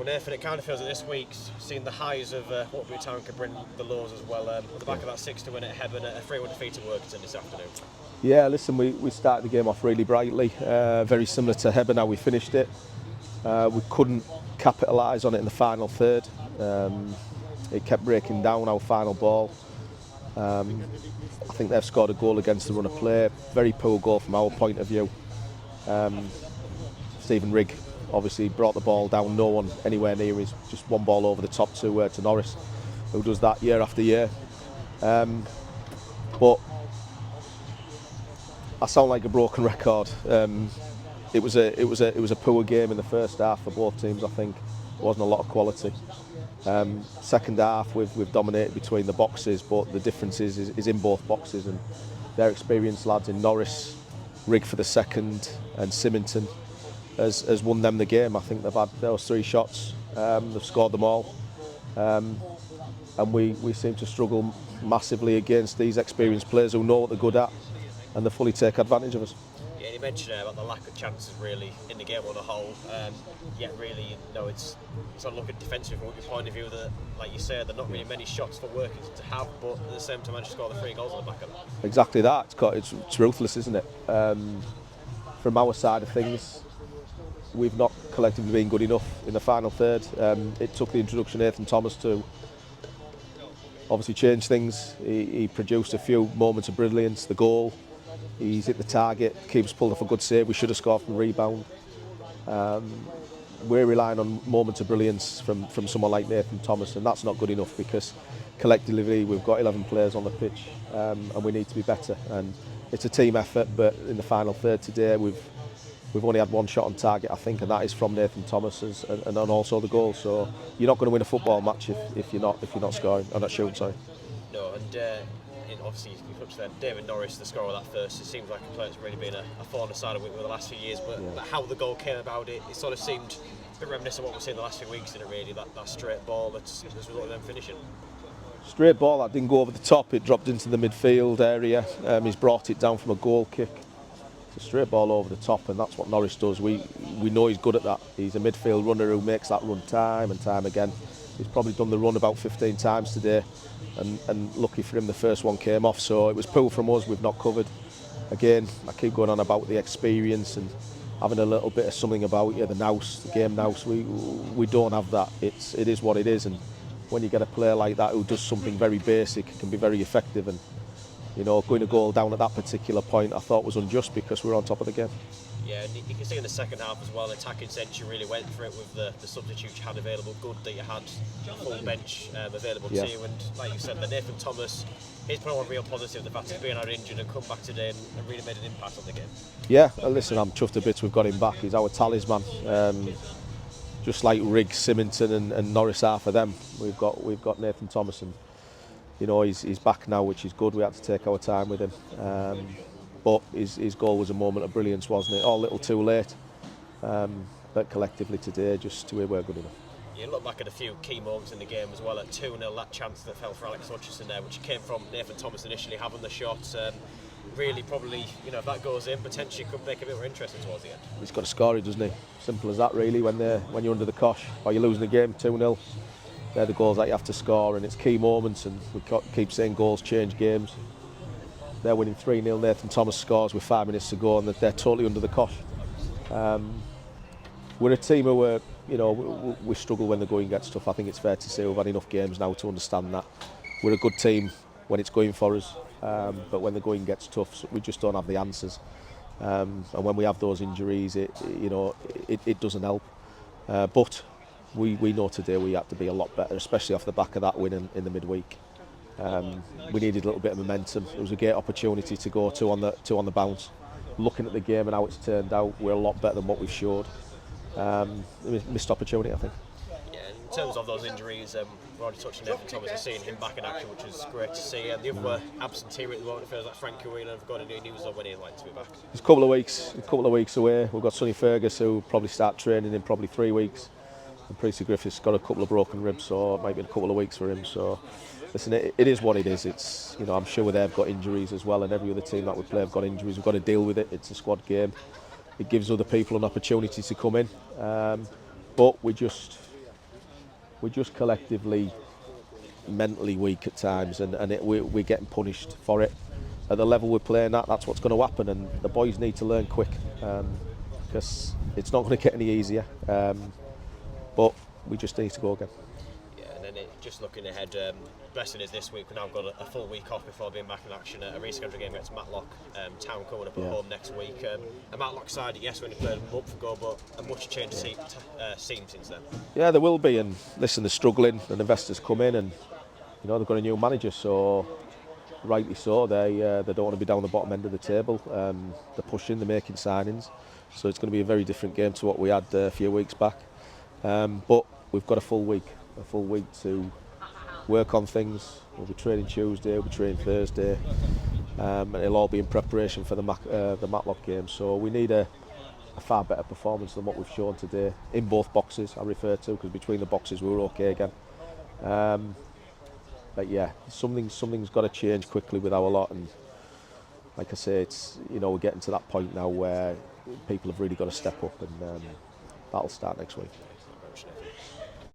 Well, Nathan, it kind of feels that this week's seen the highs of Whitby Town can bring the lows as well. On the back of that 6-2 win at Hebburn, a 3-1 defeat at Workington this afternoon. Yeah, listen, we started the game off really brightly, very similar to Hebburn how we finished it. We couldn't capitalise on it in the final third. It kept breaking down our final ball. I think they've scored a goal against the run of play. Very poor goal from our point of view. Stephen Rigg obviously brought the ball down, no one anywhere near his, just one ball over the top to Norris, who does that year after year. But I sound like a broken record. It was a poor game in the first half for both teams. I think there wasn't a lot of quality. Second half we've dominated between the boxes, but the difference is in both boxes, and their experienced lads in Norris, Rigg for the second, and Symington has won them the game. I think they've had those 3 shots, they've scored them all, and we seem to struggle massively against these experienced players who know what they're good at, and they fully take advantage of us. Yeah, you mentioned about the lack of chances really in the game on the whole. Yet really, it's sort of looking defensive from your point of view that, like you said, there are not really many shots for Workington to have, but at the same time managed to score the 3 goals on the back of that. Exactly that. It's ruthless, isn't it? From our side of things, we've not collectively been good enough in the final third. It took the introduction of Nathan Thomas to obviously change things. He produced a few moments of brilliance. The goal, he's hit the target, keeps pulling off a good save. We should have scored from rebound. We're relying on moments of brilliance from someone like Nathan Thomas, and that's not good enough because collectively we've got 11 players on the pitch, and we need to be better. And it's a team effort, but in the final third today we've only had 1 shot on target, I think, and that is from Nathan Thomas and also the goal. So you're not going to win a football match if you're not scoring, or not shooting, sorry. No, and obviously you touched there, David Norris, the scorer of that first. It seems like a player that's really been a thorn aside of Whitby the last few years, but how the goal came about, it sort of seemed a bit reminiscent of what we've seen the last few weeks, didn't it really? That straight ball that's resulted in them finishing. Straight ball that didn't go over the top, it dropped into the midfield area. He's brought it down from a goal kick. It's a straight ball over the top, and that's what Norris does. We know he's good at that. He's a midfield runner who makes that run time and time again. He's probably done the run about 15 times today, and lucky for him the first one came off, so it was poor from us. We've not covered. Again, I keep going on about the experience and having a little bit of something about you, the nous, the game nous. We don't have that. It is what it is, and when you get a player like that who does something very basic, it can be very effective. And going a goal down at that particular point I thought was unjust because we were on top of the game. Yeah, and you can see in the second half as well, the attacking sense, you really went for it with the substitutes you had available. Good that you had a full bench available to you, and like you said, the Nathan Thomas, he's probably one real positive, the fact he's been out injured and come back today and really made an impact on the game. Yeah, listen, I'm chuffed a bit we've got him back. He's our talisman. Just like Rigg, Symington and Norris are for them. We've got Nathan Thomas, and he's back now, which is good. We had to take our time with him. But his goal was a moment of brilliance, wasn't it? All a little too late. But collectively today, just we were good enough. You look back at a few key moments in the game as well. At 2-0, that chance that fell for Alex Hutchison there, which came from Nathan Thomas initially having the shot. Really, probably, if that goes in, potentially could make it a bit more interesting towards the end. He's got to score it, doesn't he? Simple as that, really. When you're under the cosh or you're losing the game 2-0, they're the goals that you have to score, and it's key moments. And we keep saying goals change games. They're winning 3-0. Nathan Thomas scores with 5 minutes to go, and they're totally under the cosh. We're a team who we struggle when the going gets tough. I think it's fair to say we've had enough games now to understand that. We're a good team when it's going for us, but when the going gets tough, we just don't have the answers. And when we have those injuries, it doesn't help. But we know today we had to be a lot better, especially off the back of that win in the midweek. We needed a little bit of momentum. It was a great opportunity to go two on the bounce. Looking at the game and how it's turned out, we're a lot better than what we've showed. Missed opportunity, I think. Yeah, in terms of those injuries, we're already touching Nathan Thomas and seeing him back in action, which is great to see. And the other absentee at the moment, it feels like Frankie Whelan. Have got any news on when he'd like to be back? It's a couple of weeks away. We've got Sonny Fergus, who will probably start training in probably 3 weeks. And Precy Griffith's got a couple of broken ribs, so it might be a couple of weeks for him. So, listen, it is what it is. It's I'm sure they've got injuries as well, and every other team that we play have got injuries. We've got to deal with it. It's a squad game. It gives other people an opportunity to come in, but we just we're just collectively mentally weak at times, and we're getting punished for it. At the level we're playing at, that's what's going to happen, and the boys need to learn quick, because it's not going to get any easier. But we just need to go again. Yeah, and then just looking ahead, blessing is this week. We've now got a full week off before being back in action. A rescheduled game against Matlock. Town coming up at home next week. A Matlock side, yes, we only played a month ago, but a much changed scene since then. Yeah, there will be, and listen, they're struggling, and investors come in, and they've got a new manager, so rightly so. They don't want to be down the bottom end of the table. They're pushing, they're making signings, so it's going to be a very different game to what we had a few weeks back. But we've got a full week to work on things. We'll be training Tuesday, we'll be training Thursday, and it'll all be in preparation for the Matlock game. So we need a far better performance than what we've shown today in both boxes. I refer to, because between the boxes we were okay again. But yeah, something's got to change quickly with our lot, and like I say, it's we're getting to that point now where people have really got to step up, and that'll start next week.